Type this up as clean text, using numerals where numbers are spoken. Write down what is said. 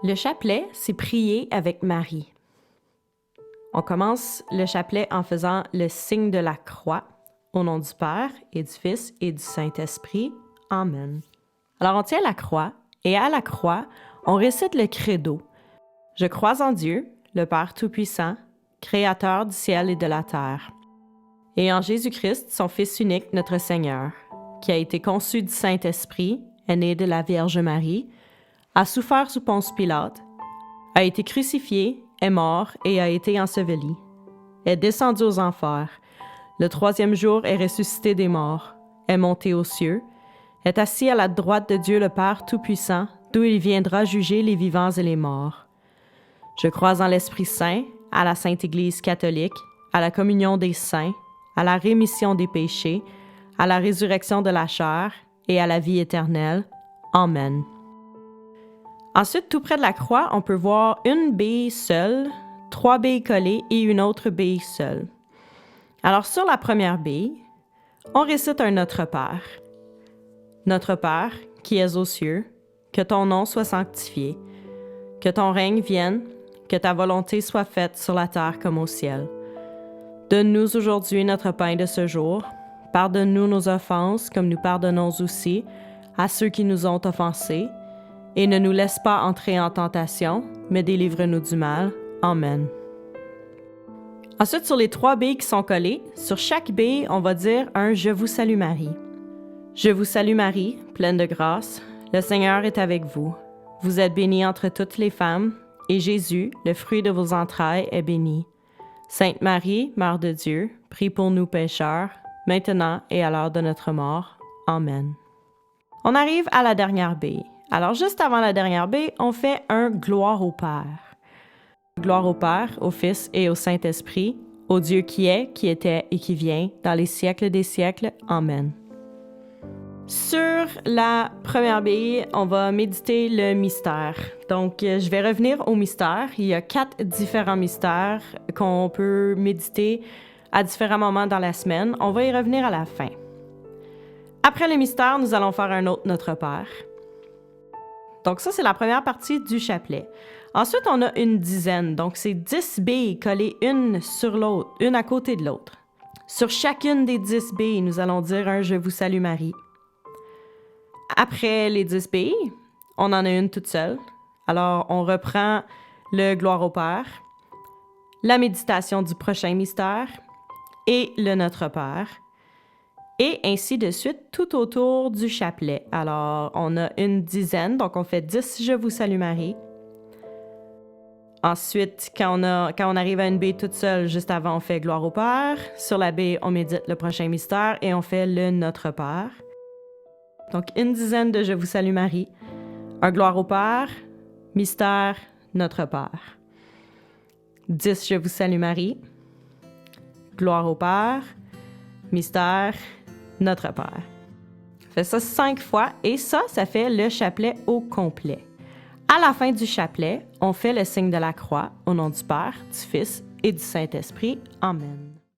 Le chapelet, c'est prier avec Marie. On commence le chapelet en faisant le signe de la croix, au nom du Père et du Fils et du Saint-Esprit. Amen. Alors on tient la croix, et à la croix, on récite le credo. Je crois en Dieu, le Père Tout-Puissant, Créateur du ciel et de la terre, et en Jésus-Christ, son Fils unique, notre Seigneur, qui a été conçu du Saint-Esprit, est né de la Vierge Marie, a souffert sous Ponce Pilate, a été crucifié, est mort et a été enseveli, est descendu aux enfers, le troisième jour est ressuscité des morts, est monté aux cieux, est assis à la droite de Dieu le Père Tout-Puissant, d'où il viendra juger les vivants et les morts. Je crois en l'Esprit Saint, à la Sainte Église catholique, à la communion des saints, à la rémission des péchés, à la résurrection de la chair et à la vie éternelle. Amen. Ensuite, tout près de la croix, on peut voir une bille seule, 3 billes collées et une autre bille seule. Alors, sur la première bille, on récite un Notre Père. Notre Père, qui es aux cieux, que ton nom soit sanctifié, que ton règne vienne, que ta volonté soit faite sur la terre comme au ciel. Donne-nous aujourd'hui notre pain de ce jour. Pardonne-nous nos offenses, comme nous pardonnons aussi à ceux qui nous ont offensés. Et ne nous laisse pas entrer en tentation, mais délivre-nous du mal. Amen. Ensuite, sur les 3 billes qui sont collées, sur chaque bille, on va dire un « Je vous salue Marie ». Je vous salue Marie, pleine de grâce, le Seigneur est avec vous. Vous êtes bénie entre toutes les femmes, et Jésus, le fruit de vos entrailles, est béni. Sainte Marie, Mère de Dieu, prie pour nous pécheurs, maintenant et à l'heure de notre mort. Amen. On arrive à la dernière bille. Alors, juste avant la dernière bille, on fait un « Gloire au Père ». Gloire au Père, au Fils et au Saint-Esprit, au Dieu qui est, qui était et qui vient, dans les siècles des siècles. Amen. Sur la première bille, on va méditer le mystère. Donc, je vais revenir au mystère. Il y a 4 différents mystères qu'on peut méditer à différents moments dans la semaine. On va y revenir à la fin. Après le mystère, nous allons faire un autre Notre Père. Donc ça, c'est la première partie du chapelet. Ensuite, on a une dizaine. Donc, c'est 10 billes collées une sur l'autre, une à côté de l'autre. Sur chacune des 10 billes, nous allons dire un « Je vous salue Marie ». Après les 10 billes, on en a une toute seule. Alors, on reprend le Gloire au Père, la méditation du prochain mystère et le Notre Père. Et ainsi de suite, tout autour du chapelet. Alors, on a une dizaine, donc on fait 10 « Je vous salue Marie ». Ensuite, quand on arrive à une bille toute seule, juste avant, on fait « Gloire au Père ». Sur la bille, on médite le prochain mystère et on fait le Notre Père. Donc, une dizaine de « Je vous salue Marie », un « Gloire au Père », mystère, Notre Père. 10 « Je vous salue Marie », Gloire au Père, mystère, Notre Père. On fait ça 5 fois et ça fait le chapelet au complet. À la fin du chapelet, on fait le signe de la croix au nom du Père, du Fils et du Saint-Esprit. Amen.